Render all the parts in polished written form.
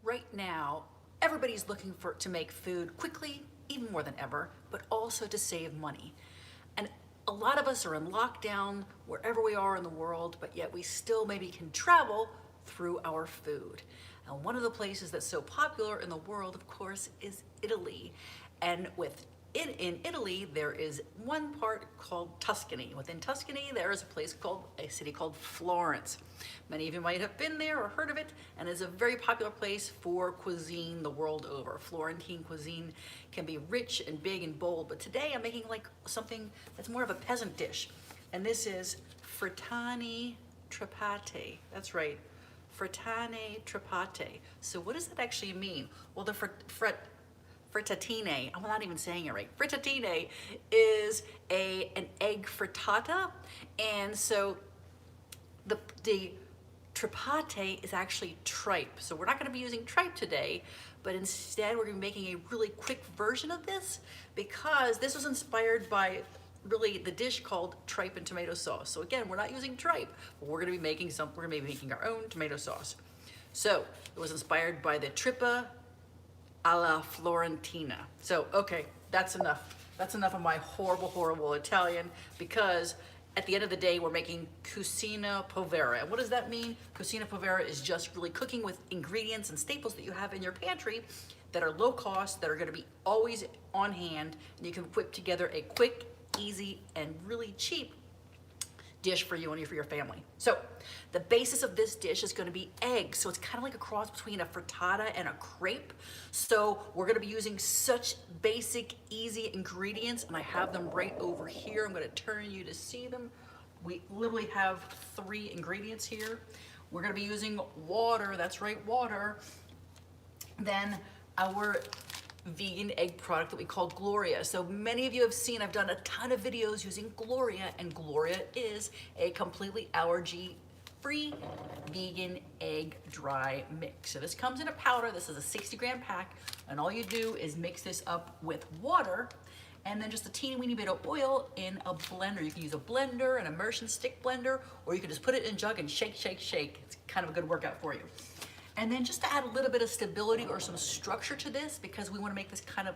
right now, everybody's looking to make food quickly, even more than ever, but also to save money. And a lot of us are in lockdown wherever we are in the world, but yet we still maybe can travel through our food. And one of the places that's so popular in the world, of course, is Italy. And in Italy, there is one part called Tuscany. Within Tuscany, there is a city called Florence. Many of you might have been there or heard of it, and it's a very popular place for cuisine the world over. Florentine cuisine can be rich and big and bold, but today I'm making like something that's more of a peasant dish. And this is Frittatine Trippate. That's right, Frittatine Trippate. So what does that actually mean? Well, the frittatine, I'm not even saying it right. Frittatine is an egg frittata, and so the trippate is actually tripe. So we're not going to be using tripe today, but instead we're going to be making a really quick version of this because this was inspired by really the dish called tripe and tomato sauce. So again, we're not using tripe, but we're going to be making our own tomato sauce. So it was inspired by the trippa alla Florentina. So, okay, that's enough. That's enough of my horrible, horrible Italian, because at the end of the day, we're making cucina povera. And what does that mean? Cucina povera is just really cooking with ingredients and staples that you have in your pantry that are low cost, that are gonna be always on hand, and you can whip together a quick, easy, and really cheap dish for you and for your family. So the basis of this dish is going to be eggs. So it's kind of like a cross between a frittata and a crepe. So we're going to be using such basic, easy ingredients, and I have them right over here. I'm going to turn you to see them. We literally have 3 ingredients here. We're going to be using water. That's right, water. Then our vegan egg product that we call Gloria. So many of you have seen, I've done a ton of videos using Gloria, and Gloria is a completely allergy-free vegan egg dry mix. So this comes in a powder. This is a 60-gram pack, and all you do is mix this up with water and then just a teeny weeny bit of oil in a blender. You can use a blender, an immersion stick blender, or you can just put it in a jug and shake, shake, shake. It's kind of a good workout for you. And then just to add a little bit of stability or some structure to this, because we want to make this kind of,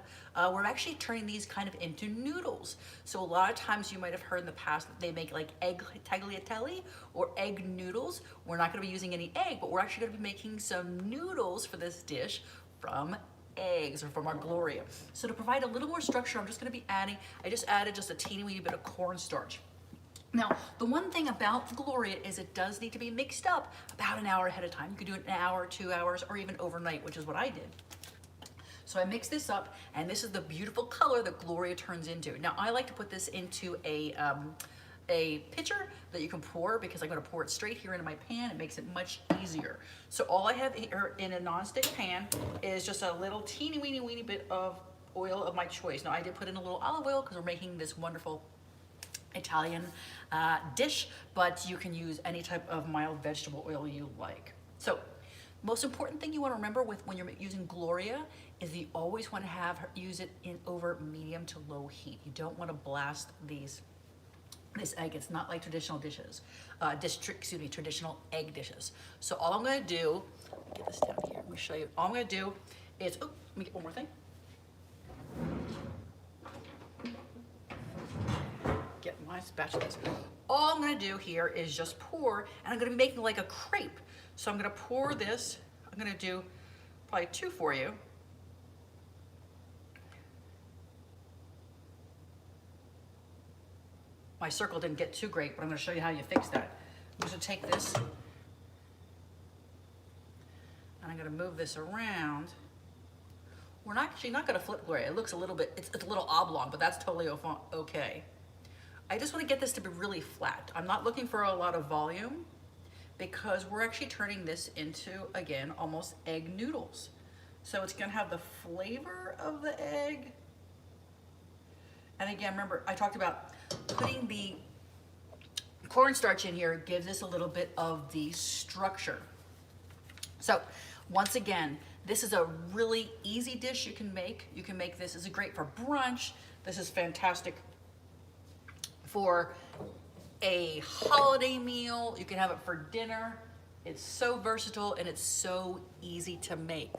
we're actually turning these kind of into noodles. So a lot of times you might have heard in the past that they make like egg tagliatelle or egg noodles. We're not going to be using any egg, but we're actually going to be making some noodles for this dish from eggs or from our Gloria. So to provide a little more structure, I'm just going to be I just added just a teeny weeny bit of cornstarch. Now, the one thing about Gloria is it does need to be mixed up about an hour ahead of time. You could do it an hour, 2 hours, or even overnight, which is what I did. So I mix this up, and this is the beautiful color that Gloria turns into. Now, I like to put this into a pitcher that you can pour, because I'm gonna pour it straight here into my pan. It makes it much easier. So all I have here in a nonstick pan is just a little teeny weeny bit of oil of my choice. Now, I did put in a little olive oil because we're making this wonderful Italian dish, but you can use any type of mild vegetable oil you like. So most important thing you want to remember when you're using Gloria is you always want to use it in over medium to low heat. You don't want to blast this egg. It's not like traditional dishes, traditional egg dishes. So all I'm going to do, let me get this down here, let me show you. All I'm going to do is, let me get one more thing. Get my spatulas. All I'm going to do here is just pour, and I'm going to be making like a crepe. So I'm going to pour this. I'm going to do probably 2 for you. My circle didn't get too great, but I'm going to show you how you fix that. I'm just going to take this, and I'm going to move this around. We're actually not going to flip Gloria. It looks a little bit, it's a little oblong, but that's totally okay. I just want to get this to be really flat. I'm not looking for a lot of volume, because we're actually turning this into, again, almost egg noodles. So it's going to have the flavor of the egg. And again, remember, I talked about putting the cornstarch in here gives us a little bit of the structure. So once again, this is a really easy dish you can make. You can make this. This is great for brunch. This is fantastic for a holiday meal. You can have it for dinner. It's so versatile and it's so easy to make.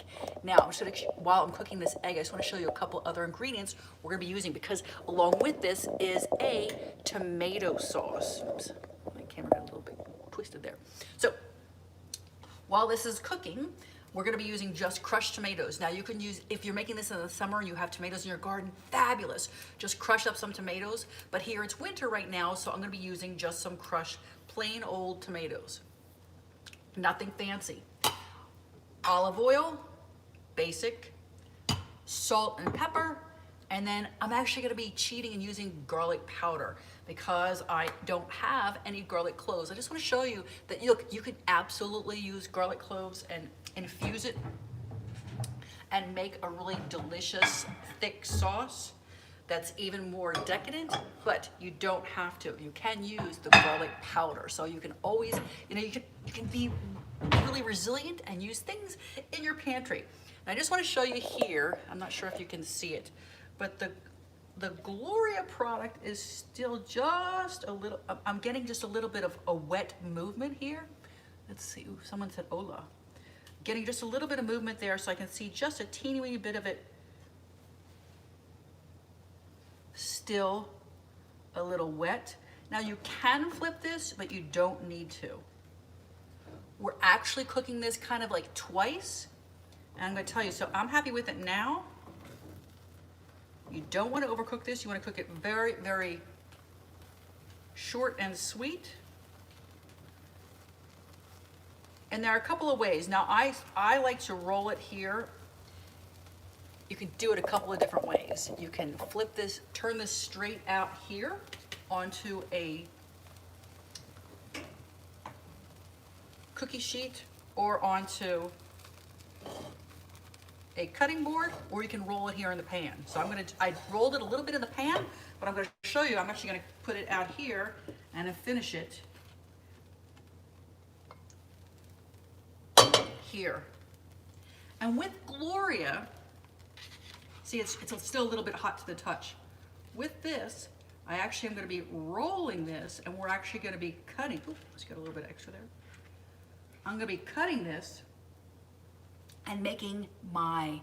Now, while I'm cooking this egg, I just want to show you a couple other ingredients we're going to be using, because along with this is a tomato sauce. Oops, my camera got a little bit twisted there. So while this is cooking, we're going to be using just crushed tomatoes. Now you can use, if you're making this in the summer and you have tomatoes in your garden, fabulous. Just crush up some tomatoes. But here it's winter right now, so I'm going to be using just some crushed plain old tomatoes. Nothing fancy. Olive oil, basic, salt and pepper, and then I'm actually gonna be cheating and using garlic powder because I don't have any garlic cloves. I just wanna show you that you could absolutely use garlic cloves and infuse it and make a really delicious thick sauce that's even more decadent, but you don't have to. You can use the garlic powder. So you can always, you can be really resilient and use things in your pantry. And I just want to show you here, I'm not sure if you can see it, but the Gloria product is still just a little, I'm getting just a little bit of a wet movement here. Let's see, ooh, someone said hola. Getting just a little bit of movement there so I can see just a teeny weeny bit of it still a little wet. Now you can flip this, but you don't need to. We're actually cooking this kind of like twice. And I'm gonna tell you, so I'm happy with it now. You don't wanna overcook this. You wanna cook it very, very short and sweet. And there are a couple of ways. Now I like to roll it here. You can do it a couple of different ways. You can flip this, turn this straight out here onto a cookie sheet or onto a cutting board, or you can roll it here in the pan. So I rolled it a little bit in the pan, but I'm gonna show you, I'm actually gonna put it out here and then finish it here. And with Gloria, see, it's still a little bit hot to the touch. With this, I actually am going to be rolling this, and we're actually going to be cutting. Oops, let's get a little bit extra there. I'm going to be cutting this and making my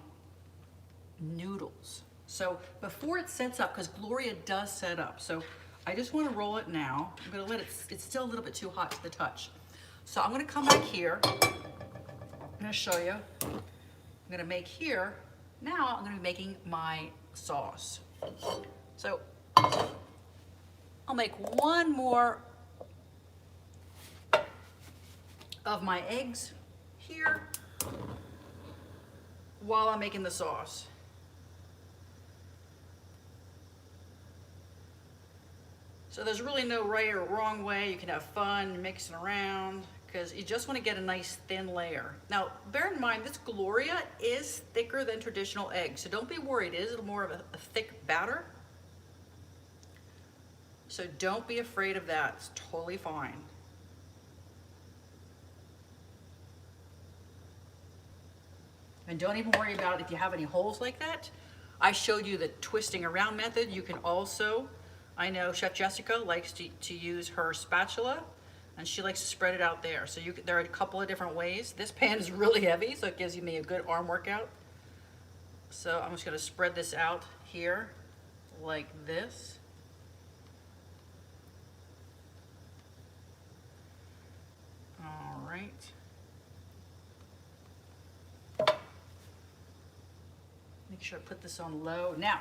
noodles. So before it sets up, because Gloria does set up, so I just want to roll it now. I'm going to let it, it's still a little bit too hot to the touch. So I'm going to come back here. I'm going to show you. I'm going to make here. Now I'm going to be making my sauce. So I'll make one more of my eggs here while I'm making the sauce. So there's really no right or wrong way. You can have fun mixing around, because you just want to get a nice thin layer. Now, bear in mind, this Gloria is thicker than traditional eggs, so don't be worried. It is more of a thick batter. So don't be afraid of that. It's totally fine. And don't even worry about if you have any holes like that. I showed you the twisting around method. You can also, I know Chef Jessica likes to use her spatula, and she likes to spread it out there. So there are a couple of different ways. This pan is really heavy, so it gives me a good arm workout. So I'm just gonna spread this out here like this. All right. Make sure I put this on low. Now,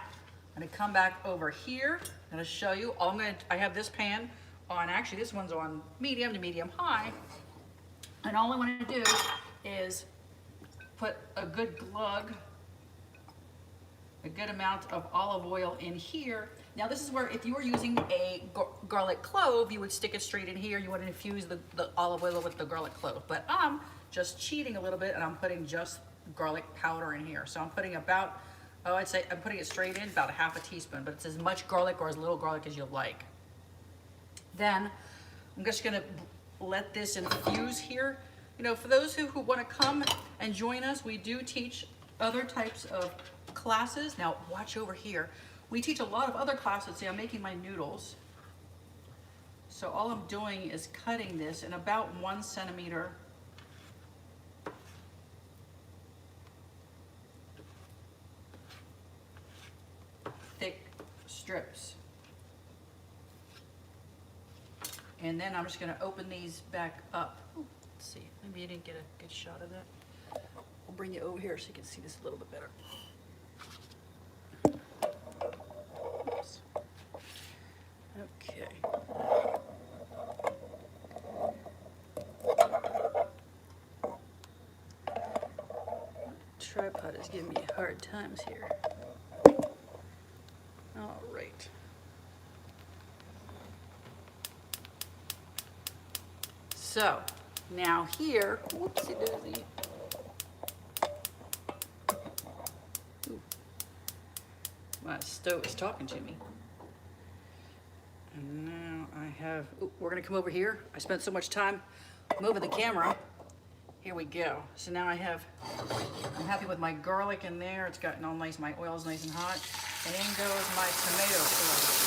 I'm gonna come back over here. I'm gonna show you. I have this pan on, actually this one's on medium to medium high. And all I wanna do is put a good glug, a good amount of olive oil in here. Now this is where, if you were using a garlic clove, you would stick it straight in here. You want to infuse the olive oil with the garlic clove. But I'm just cheating a little bit, and I'm putting just garlic powder in here. So I'm putting about, I'd say I'm putting it straight in, about a half a teaspoon, but it's as much garlic or as little garlic as you like. Then I'm just gonna let this infuse here. You know, for those who want to come and join us, we do teach other types of classes. Now watch over here. We teach a lot of other classes. See, I'm making my noodles. So all I'm doing is cutting this in about 1 centimeter strips. And then I'm just going to open these back up. Ooh, let's see, maybe you didn't get a good shot of that. I'll bring you over here so you can see this a little bit better. Oops. Okay. Tripod is giving me hard times here. All right. So now here, whoopsie daisy. My stove is talking to me. And now I have, we're gonna come over here. I spent so much time moving the camera. Here we go. So now I'm happy with my garlic in there. It's gotten all nice, my oil's nice and hot. And in goes my tomato sauce.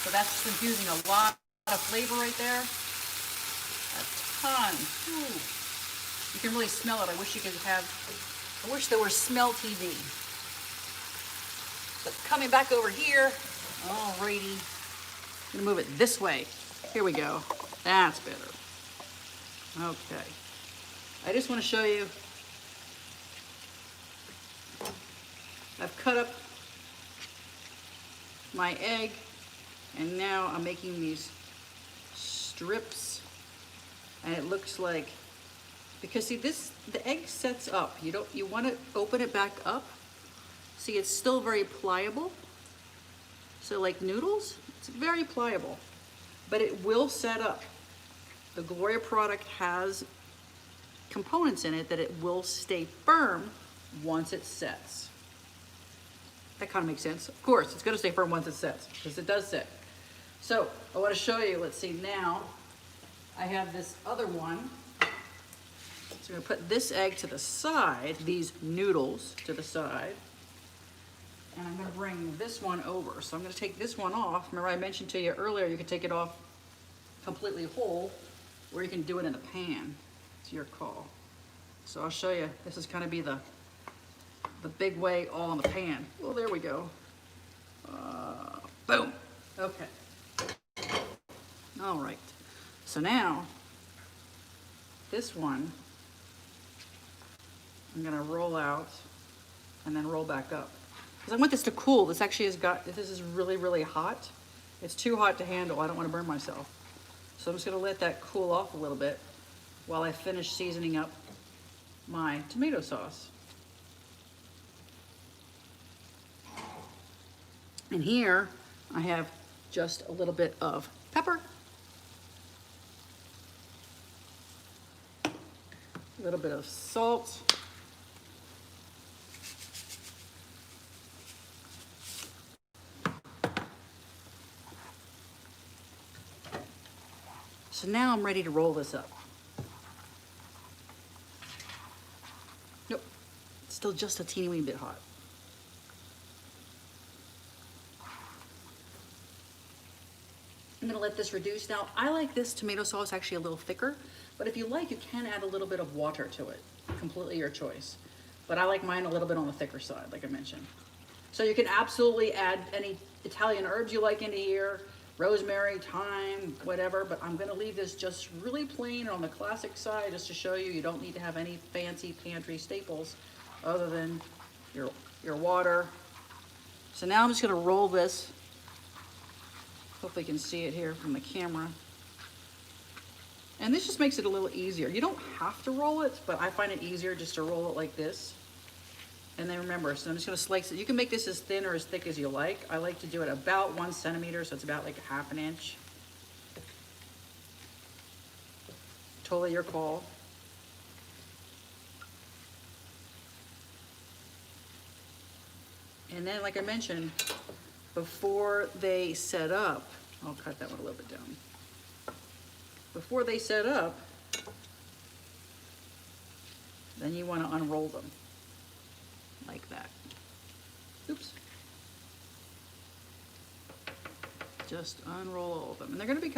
So that's just infusing a lot of flavor right there. A ton. Ooh. You can really smell it. I wish there were smell TV. But coming back over here, alrighty. I'm gonna move it this way. Here we go. That's better. Okay. I just want to show you. I've cut up my egg, and now I'm making these strips, and it looks like, because see this, the egg sets up. You want to open it back up. See, it's still very pliable. So like noodles, it's very pliable, but it will set up. The Gloria product has components in it that it will stay firm once it sets. That kind of makes sense. Of course, it's gonna stay firm once it sets, because it does set. So I want to show you, let's see, now I have this other one. So I'm gonna put this egg to the side, these noodles to the side, and I'm gonna bring this one over. So I'm gonna take this one off. Remember I mentioned to you earlier, you can take it off completely whole, or you can do it in the pan. It's your call. So I'll show you, this is gonna be the big way all in the pan. Well, there we go. Boom. Okay. All right. So now, this one, I'm gonna roll out and then roll back up. Because I want this to cool. This actually this is really, really hot. It's too hot to handle. I don't want to burn myself. So I'm just gonna let that cool off a little bit while I finish seasoning up my tomato sauce. And here I have just a little bit of pepper, a little bit of salt, so now I'm ready to roll this up. Nope, it's still just a teeny wee bit hot. I'm gonna let this reduce. Now, I like this tomato sauce actually a little thicker, but if you like, you can add a little bit of water to it. Completely your choice. But I like mine a little bit on the thicker side, like I mentioned. So you can absolutely add any Italian herbs you like into here, rosemary, thyme, whatever, but I'm gonna leave this just really plain on the classic side just to show you don't need to have any fancy pantry staples other than your water. So now I'm just gonna roll this. Hopefully you can see it here from the camera. And this just makes it a little easier. You don't have to roll it, but I find it easier just to roll it like this. And then remember, so I'm just gonna slice it. You can make this as thin or as thick as you like. I like to do it about 1 centimeter, so it's about like a ½ inch. Totally your call. And then, like I mentioned, before they set up, I'll cut that one a little bit down. Before they set up, then you want to unroll them like that. Oops. Just unroll all of them. And they're going to be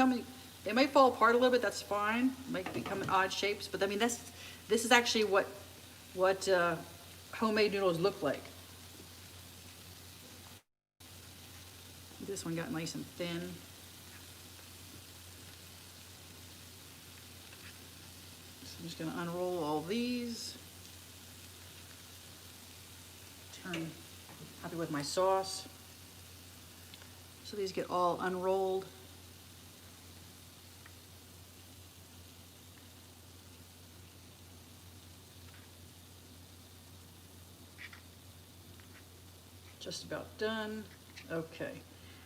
It might fall apart a little bit, that's fine. It might become in odd shapes, but I mean, this is actually what homemade noodles look like. This one got nice and thin. So I'm just gonna unroll all these. Happy with my sauce. So these get all unrolled. Just about done. Okay.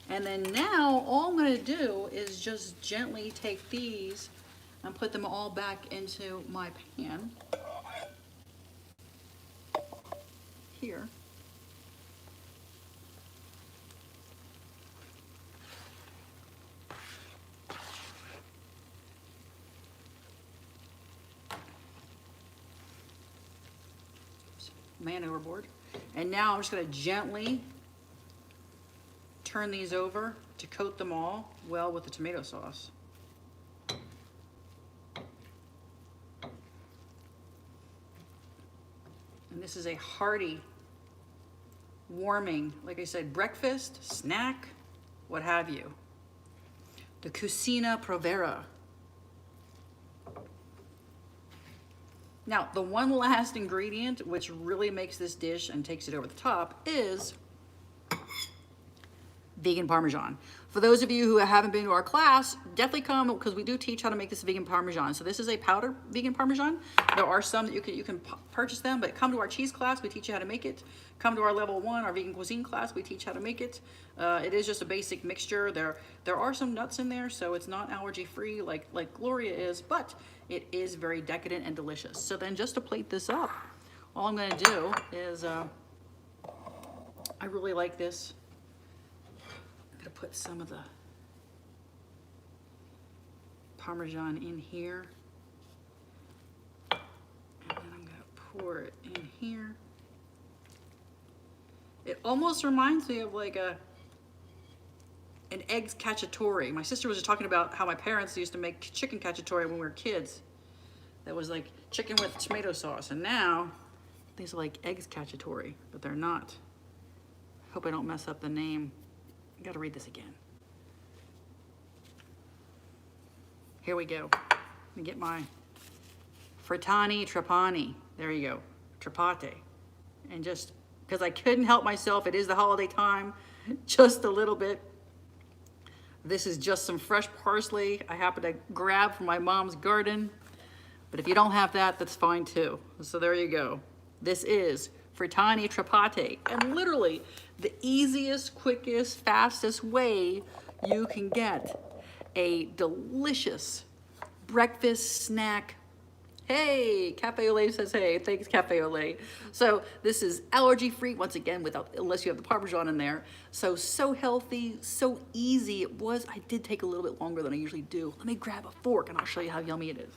And then now all I'm going to do is just gently take these and put them all back into my pan here. Man overboard. And now I'm just going to gently turn these over to coat them all well with the tomato sauce. And this is a hearty, warming, like I said, breakfast, snack, what have you. The Cucina Provera. Now, the one last ingredient, which really makes this dish and takes it over the top, is vegan Parmesan. For those of you who haven't been to our class, definitely come, because we do teach how to make this vegan Parmesan. So this is a powdered vegan Parmesan. There are some that you can purchase them, but come to our cheese class, we teach you how to make it. Come to our level 1, our vegan cuisine class, we teach how to make it. It is just a basic mixture. There are some nuts in there, so it's not allergy free like Gloria is, but it is very decadent and delicious. So then just to plate this up, all I'm gonna do is, I really like this. I'm gonna put some of the Parmesan in here. And then I'm gonna pour it in here. It almost reminds me of like an eggs cacciatore. My sister was just talking about how my parents used to make chicken cacciatore when we were kids. That was like chicken with tomato sauce. And now these are like eggs cacciatore, but they're not. Hope I don't mess up the name. I gotta read this again. Here we go. Let me get my Frittatine Trippate. There you go, Trippate. And just, because I couldn't help myself, it is the holiday time, just a little bit. This is just some fresh parsley I happened to grab from my mom's garden. But if you don't have that, that's fine too. So there you go. This is Frittatine Trippate. And literally the easiest, quickest, fastest way you can get a delicious breakfast snack. Hey, Cafe Ole says hey. Thanks, Cafe Ole. So this is allergy-free, once again, unless you have the Parmesan in there. So healthy, so easy. It was, I did take a little bit longer than I usually do. Let me grab a fork and I'll show you how yummy it is.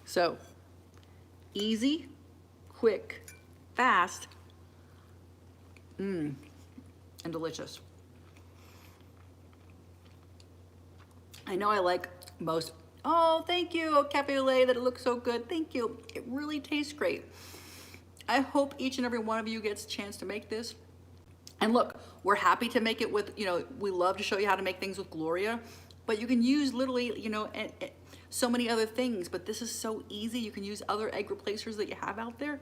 So, easy, quick, fast, and delicious. I know I like most, oh, thank you, Cafe Ole, that it looks so good. Thank you. It really tastes great. I hope each and every one of you gets a chance to make this. And look, we're happy to make it with, we love to show you how to make things with Gloria, but you can use literally, so many other things, but this is so easy. You can use other egg replacers that you have out there,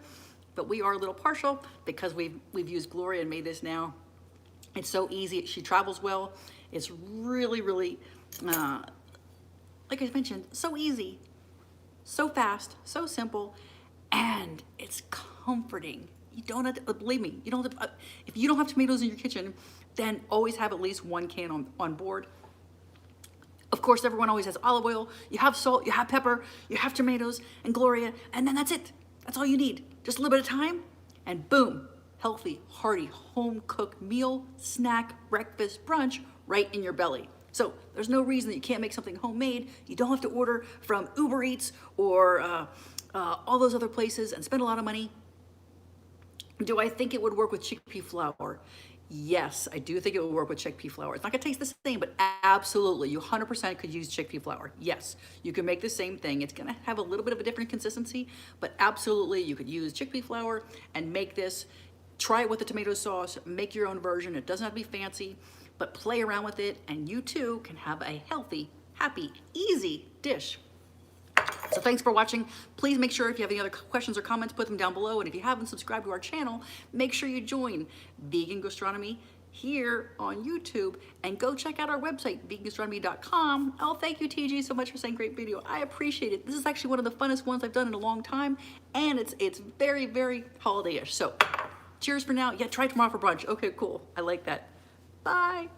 but we are a little partial because we've used Gloria and made this now. It's so easy. She travels well. It's really, really, like I mentioned, so easy, so fast, so simple, and it's comforting. You don't have to, believe me, you don't have to, if you don't have tomatoes in your kitchen, then always have at least one can on board. Of course, everyone always has olive oil, you have salt, you have pepper, you have tomatoes and Gloria, and then that's it. That's all you need. Just a little bit of time, and boom, healthy, hearty, home-cooked meal, snack, breakfast, brunch, right in your belly. So there's no reason that you can't make something homemade. You don't have to order from Uber Eats or all those other places and spend a lot of money. Do I think it would work with chickpea flour? Yes, I do think it would work with chickpea flour. It's not gonna taste the same, but absolutely, you 100% could use chickpea flour. Yes, you can make the same thing. It's gonna have a little bit of a different consistency, but absolutely, you could use chickpea flour and make this. Try it with the tomato sauce, make your own version. It doesn't have to be fancy, but play around with it, and you too can have a healthy, happy, easy dish. So thanks for watching. Please make sure if you have any other questions or comments, put them down below. And if you haven't subscribed to our channel, make sure you join Vegan Gastronomy here on YouTube and go check out our website, vegangastronomy.com. Oh, thank you, TG, so much for saying great video. I appreciate it. This is actually one of the funnest ones I've done in a long time, and it's very, very holiday-ish. So cheers for now. Yeah, try tomorrow for brunch. Okay, cool. I like that. Bye.